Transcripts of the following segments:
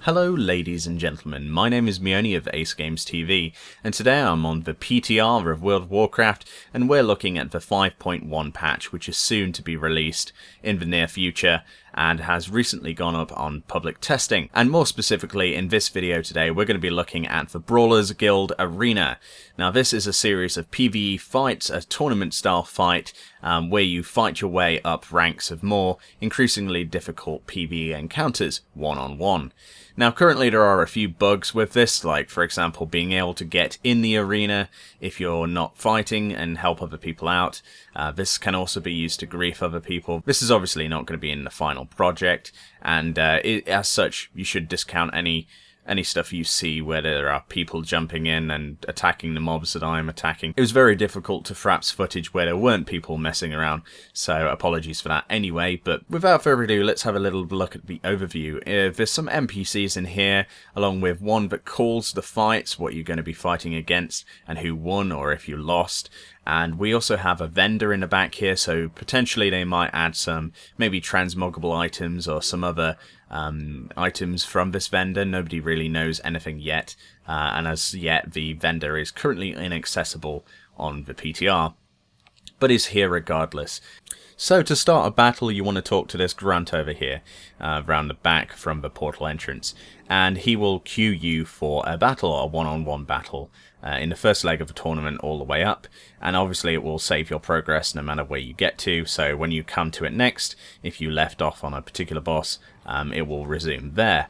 Hello ladies and gentlemen, my name is Meoni of AceGamesTV, and today I'm on the PTR of World of Warcraft, and we're looking at the 5.1 patch, which is soon to be released in the near future, and has recently gone up on public testing. And more specifically, in this video today, we're going to be looking at the Brawlers Guild Arena. Now this is a series of PvE fights, a tournament style fight, where you fight your way up ranks of more increasingly difficult PvE encounters, one-on-one. Now currently there are a few bugs with this, like for example being able to get in the arena if you're not fighting and help other people out. This can also be used to grief other people. This is obviously not going to be in the final project, and as such you should discount any stuff you see where there are people jumping in and attacking the mobs that I'm attacking. It was very difficult to fraps footage where there weren't people messing around, so apologies for that anyway. But without further ado, let's have a little look at the overview. There's some NPCs in here, along with one that calls the fights, what you're going to be fighting against, and who won or if you lost. And we also have a vendor in the back here, so potentially they might add some maybe transmoggable items or some other items from this vendor. Nobody really knows anything yet, and as yet the vendor is currently inaccessible on the PTR, but is here regardless. So to start a battle, you want to talk to this grunt over here, around the back from the portal entrance, and he will queue you for a battle, a one-on-one battle, in the first leg of the tournament all the way up, and obviously it will save your progress no matter where you get to, so when you come to it next, if you left off on a particular boss, it will resume there.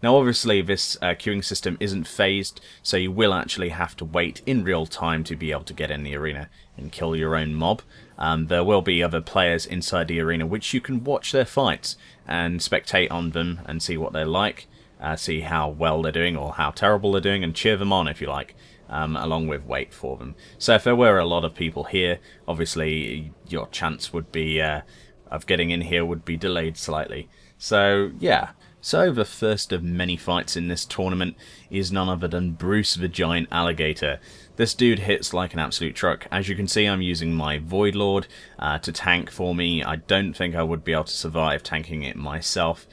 Now obviously this queuing system isn't phased, so you will actually have to wait in real time to be able to get in the arena and kill your own mob. There will be other players inside the arena which you can watch their fights and spectate on them and see what they're like, see how well they're doing or how terrible they're doing, and cheer them on if you like, along with wait for them. So if there were a lot of people here, obviously your chance would be of getting in here would be delayed slightly. So yeah. So the first of many fights in this tournament is none other than Bruce the Giant Alligator. This dude hits like an absolute truck. As you can see, I'm using my Void Lord to tank for me. I don't think I would be able to survive tanking it myself.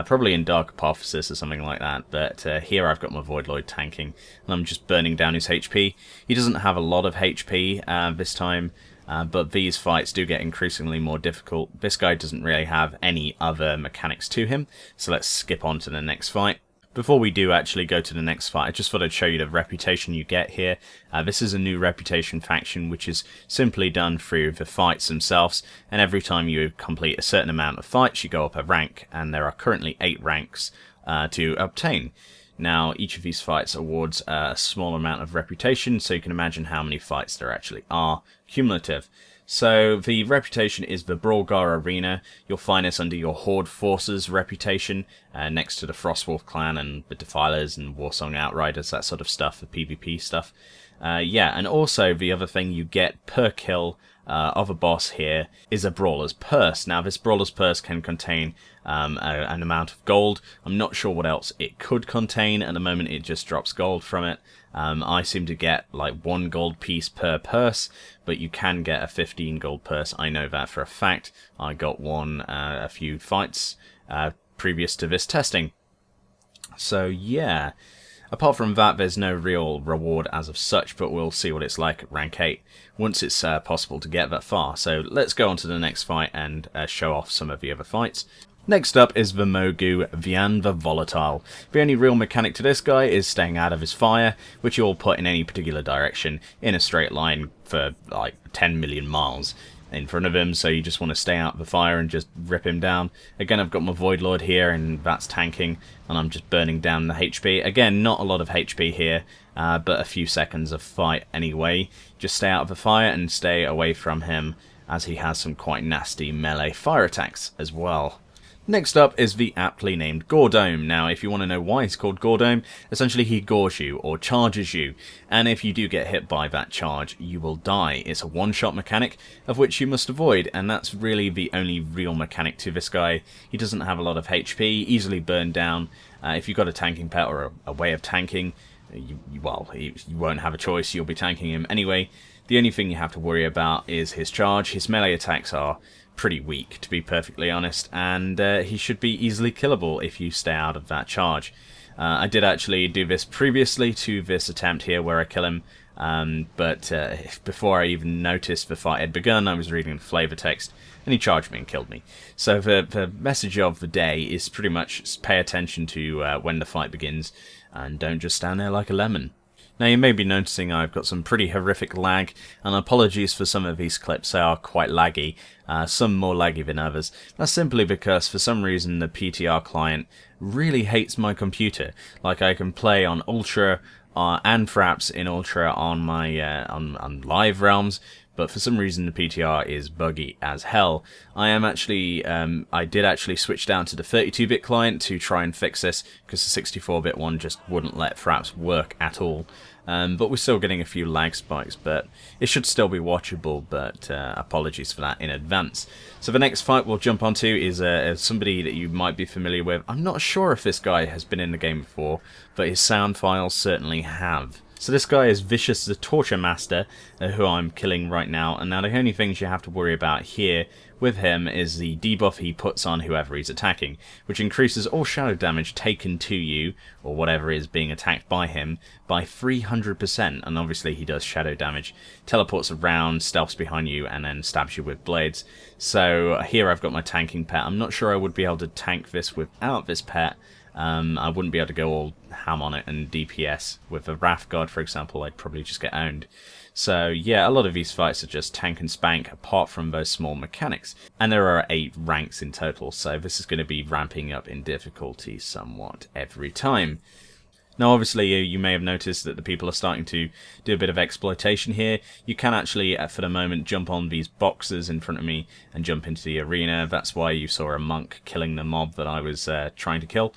Probably in Dark Apotheosis or something like that, but here I've got my Void Lord tanking, and I'm just burning down his HP. He doesn't have a lot of HP this time, but these fights do get increasingly more difficult. This guy doesn't really have any other mechanics to him, so let's skip on to the next fight. Before we do actually go to the next fight, I just thought I'd show you the reputation you get here. This is a new reputation faction which is simply done through the fights themselves, and every time you complete a certain amount of fights you go up a rank, and there are currently 8 ranks to obtain. Now each of these fights awards a small amount of reputation, so you can imagine how many fights there actually are cumulative. So the reputation is the Brawlers Guild Arena. You'll find this under your Horde Forces reputation, next to the Frostwolf clan and the Defilers and Warsong Outriders, that sort of stuff, the PvP stuff. Yeah, and also the other thing you get per kill of a boss here is a Brawler's Purse. Now this Brawler's Purse can contain an amount of gold. I'm not sure what else it could contain. At the moment it just drops gold from it. I seem to get like 1 gold piece per purse, but you can get a 15 gold purse. I know that for a fact. I got one a few fights previous to this testing. So yeah. Apart from that, there's no real reward as of such, but we'll see what it's like at rank 8 once it's possible to get that far. So let's go on to the next fight and show off some of the other fights. Next up is the Mogu Vian the Volatile. The only real mechanic to this guy is staying out of his fire, which you'll put in any particular direction in a straight line for like 10 million miles in front of him, so you just want to stay out of the fire and just rip him down. Again, I've got my Void Lord here, and that's tanking, and I'm just burning down the HP. Again, not a lot of HP here, but a few seconds of fight anyway. Just stay out of the fire and stay away from him, as he has some quite nasty melee fire attacks as well. Next up is the aptly named Gordome. Now, if you want to know why he's called Gordome, essentially he gores you or charges you, and if you do get hit by that charge, you will die. It's a one-shot mechanic of which you must avoid, and that's really the only real mechanic to this guy. He doesn't have a lot of HP, easily burned down. If you've got a tanking pet or a way of tanking, you won't have a choice, you'll be tanking him anyway. The only thing you have to worry about is his charge. His melee attacks are pretty weak, to be perfectly honest, and he should be easily killable if you stay out of that charge. I did actually do this previously to this attempt here where I kill him, but before I even noticed the fight had begun, I was reading the flavor text, and he charged me and killed me. So the message of the day is pretty much pay attention to when the fight begins, and don't just stand there like a lemon. Now you may be noticing I've got some pretty horrific lag, and apologies for some of these clips, they are quite laggy, some more laggy than others. That's simply because for some reason the PTR client really hates my computer. Like I can play on Ultra and Fraps in Ultra on my on live realms, but for some reason the PTR is buggy as hell. I did actually switch down to the 32-bit client to try and fix this, because the 64-bit one just wouldn't let Fraps work at all. But we're still getting a few lag spikes, but it should still be watchable, but apologies for that in advance. So the next fight we'll jump onto is somebody that you might be familiar with. I'm not sure if this guy has been in the game before, but his sound files certainly have. So this guy is Vicious the Torture Master, who I'm killing right now, and now the only things you have to worry about here with him is the debuff he puts on whoever he's attacking, which increases all shadow damage taken to you, or whatever is being attacked by him, by 300%, and obviously he does shadow damage, teleports around, stealths behind you, and then stabs you with blades. So here I've got my tanking pet. I'm not sure I would be able to tank this without this pet. I wouldn't be able to go all ham on it and DPS. With a Wrath Guard, for example, I'd probably just get owned. So yeah, a lot of these fights are just tank and spank apart from those small mechanics. And there are 8 ranks in total, so this is going to be ramping up in difficulty somewhat every time. Now obviously you may have noticed that the people are starting to do a bit of exploitation here. You can actually, for the moment, jump on these boxes in front of me and jump into the arena. That's why you saw a monk killing the mob that I was trying to kill.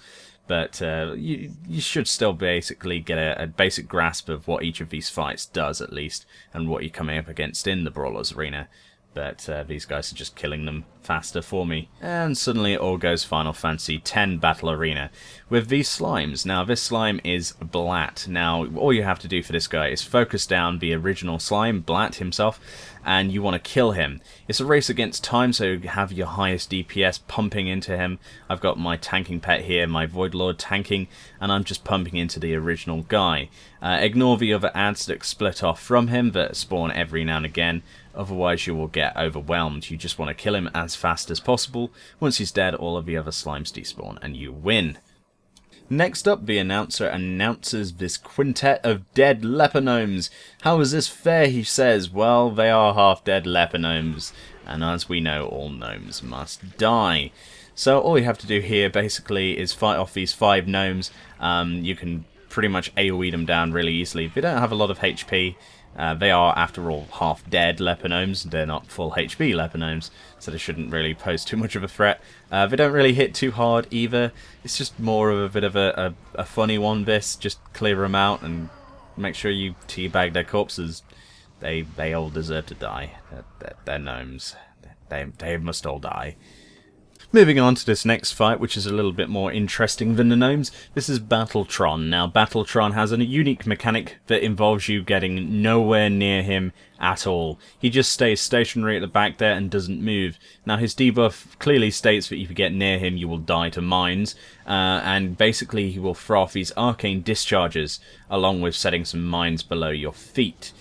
But you should still basically get a basic grasp of what each of these fights does, at least, and what you're coming up against in the Brawlers Arena. But these guys are just killing them faster for me. And suddenly it all goes Final Fantasy X Battle Arena with these slimes. Now this slime is Blat. Now all you have to do for this guy is focus down the original slime, Blat himself, and you want to kill him. It's a race against time, so have your highest DPS pumping into him. I've got my tanking pet here, my Void Lord tanking, and I'm just pumping into the original guy. Ignore the other ads that split off from him that spawn every now and again. Otherwise you will get overwhelmed. You just want to kill him as fast as possible. Once he's dead, all of the other slimes despawn and you win. Next up, the announcer announces this quintet of dead leper gnomes. How is this fair, he says. Well, they are half-dead leper gnomes, and as we know, all gnomes must die. So all you have to do here basically is fight off these 5 gnomes. You can pretty much AoE them down really easily. They don't have a lot of HP. They are, after all, half-dead leper gnomes. They're not full HP leper gnomes, so they shouldn't really pose too much of a threat. They don't really hit too hard either. It's just more of a bit of a funny one, this. Just clear them out and make sure you teabag their corpses. They all deserve to die. They're gnomes. They must all die. Moving on to this next fight, which is a little bit more interesting than the gnomes. This is Battletron. Now, Battletron has a unique mechanic that involves you getting nowhere near him at all. He just stays stationary at the back there and doesn't move. Now, his debuff clearly states that if you get near him, you will die to mines. And basically, he will throw off these arcane discharges, along with setting some mines below your feet.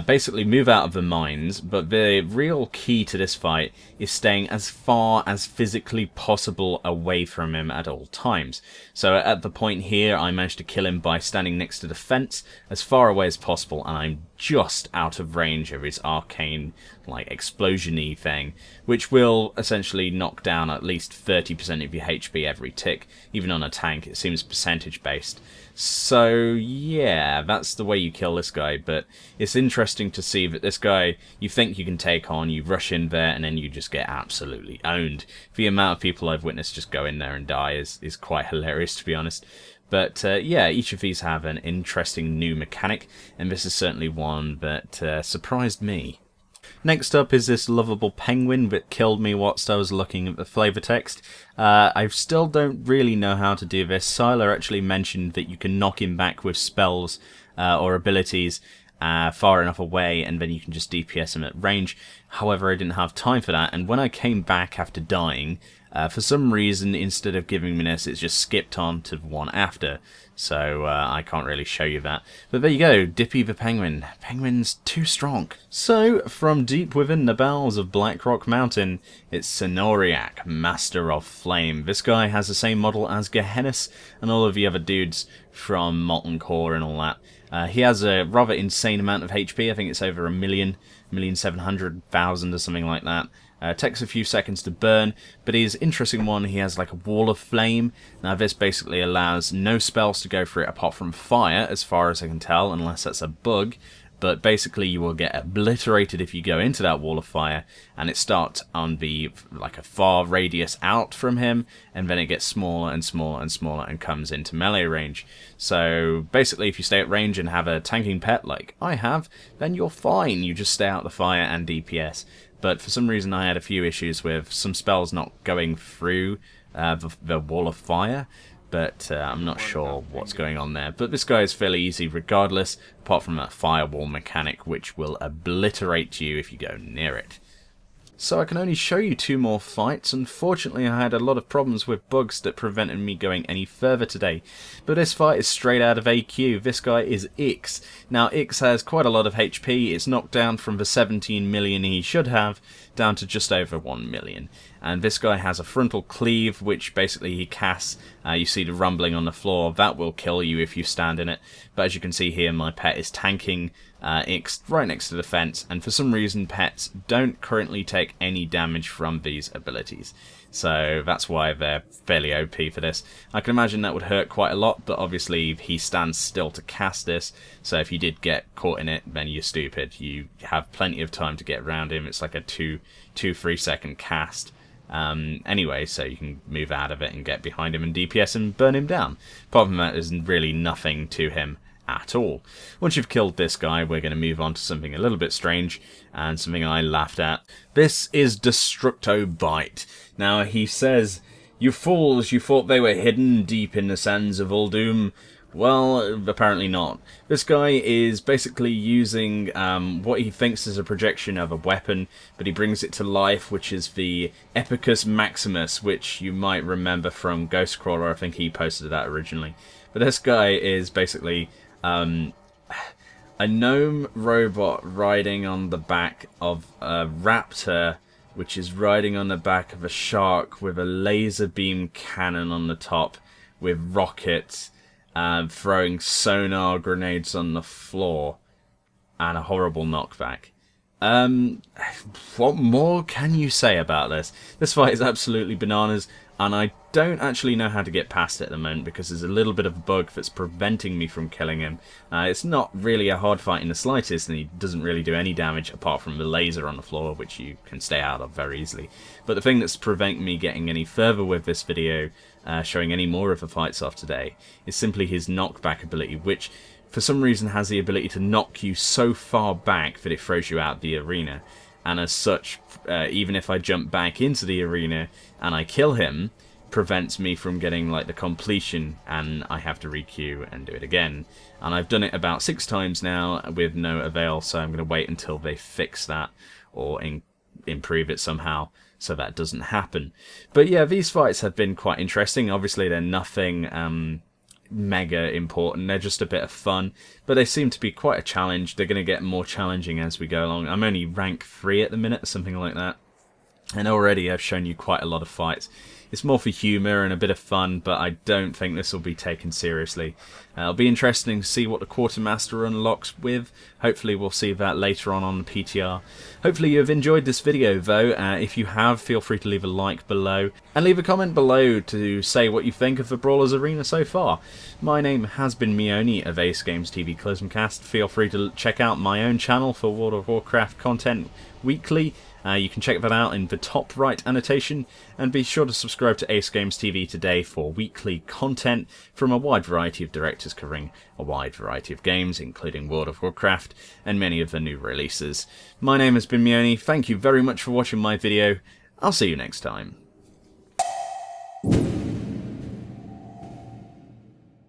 Basically move out of the mines, but the real key to this fight is staying as far as physically possible away from him at all times. So at the point here, I managed to kill him by standing next to the fence as far away as possible, and I'm just out of range of his arcane, like, explosion-y thing, which will essentially knock down at least 30% of your HP every tick. Even on a tank, it seems percentage-based. So, yeah, that's the way you kill this guy, but it's interesting to see that this guy, you think you can take on, you rush in there, and then you just get absolutely owned. The amount of people I've witnessed just go in there and die is quite hilarious, to be honest. But yeah, each of these have an interesting new mechanic, and this is certainly one that surprised me. Next up is this lovable penguin that killed me whilst I was looking at the flavor text. I still don't really know how to do this. Sylar actually mentioned that you can knock him back with spells or abilities far enough away, and then you can just DPS him at range. However, I didn't have time for that, and when I came back after dying, For some reason, instead of giving me this, it's just skipped on to the one after. So I can't really show you that. But there you go, Dippy the Penguin. Penguin's too strong. So, from deep within the bowels of Blackrock Mountain, it's Cenoriac, Master of Flame. This guy has the same model as Gehennis and all of the other dudes from Molten Core and all that. He has a rather insane amount of HP. I think it's over 1,700,000 or something like that. Takes a few seconds to burn, but he's an interesting one. He has like a wall of flame. Now this basically allows no spells to go through it apart from fire, as far as I can tell, unless that's a bug. But basically you will get obliterated if you go into that wall of fire, and it starts on the like a far radius out from him, and then it gets smaller and smaller and smaller and comes into melee range. So basically if you stay at range and have a tanking pet like I have, then you're fine. You just stay out the fire and DPS. But for some reason I had a few issues with some spells not going through the wall of fire. But I'm not sure what's going on there. But this guy is fairly easy regardless, apart from that firewall mechanic, which will obliterate you if you go near it. So I can only show you 2 more fights. Unfortunately, I had a lot of problems with bugs that prevented me going any further today. But this fight is straight out of AQ. This guy is Ix. Now, Ix has quite a lot of HP. It's knocked down from the 17 million he should have down to just over 1 million. And this guy has a frontal cleave, which basically he casts. You see the rumbling on the floor. That will kill you if you stand in it. But as you can see here, my pet is tanking Ix right next to the fence. And for some reason, pets don't currently take any damage from these abilities. So that's why they're fairly OP for this. I can imagine that would hurt quite a lot, but obviously he stands still to cast this. So if you did get caught in it, then you're stupid. You have plenty of time to get around him. It's like a 2-3 second cast. Anyway, so you can move out of it and get behind him and DPS and burn him down. Apart from that, there's really nothing to him at all. Once you've killed this guy, we're going to move on to something a little bit strange and something I laughed at. This is Destructo Bite. Now he says, "You fools, you thought they were hidden deep in the sands of Uldum. Well, apparently not." This guy is basically using what he thinks is a projection of a weapon, but he brings it to life, which is the Epicus Maximus, which you might remember from Ghostcrawler. I think he posted that originally. But this guy is basically a gnome robot riding on the back of a raptor, which is riding on the back of a shark with a laser beam cannon on the top with rockets. Throwing sonar grenades on the floor and a horrible knockback. What more can you say about this? This fight is absolutely bananas, and I don't actually know how to get past it at the moment because there's a little bit of a bug that's preventing me from killing him. It's not really a hard fight in the slightest, and he doesn't really do any damage apart from the laser on the floor, which you can stay out of very easily. But the thing that's preventing me getting any further with this video, showing any more of the fights off today, is simply his knockback ability, which for some reason has the ability to knock you so far back that it throws you out the arena. And as such, even if I jump back into the arena and I kill him, prevents me from getting like the completion, and I have to requeue and do it again. And I've done it about 6 times now with no avail, so I'm going to wait until they fix that or improve it somehow so that doesn't happen. But yeah, these fights have been quite interesting. Obviously they're nothing mega important, they're just a bit of fun, but they seem to be quite a challenge. They're going to get more challenging as we go along. I'm only rank 3 at the minute or something like that, and already I've shown you quite a lot of fights. It's more for humour and a bit of fun, but I don't think this will be taken seriously. It'll be interesting to see what the Quartermaster unlocks with. Hopefully we'll see that later on the PTR. Hopefully you've enjoyed this video though. If you have, feel free to leave a like below. And leave a comment below to say what you think of the Brawlers Arena so far. My name has been Meoni of AceGamesTV Livestream. Feel free to check out my own channel for World of Warcraft content weekly. You can check that out in the top right annotation, and be sure to subscribe to AceGamesTV today for weekly content from a wide variety of directors covering a wide variety of games, including World of Warcraft and many of the new releases. My name has been Meoni. Thank you very much for watching my video. I'll see you next time.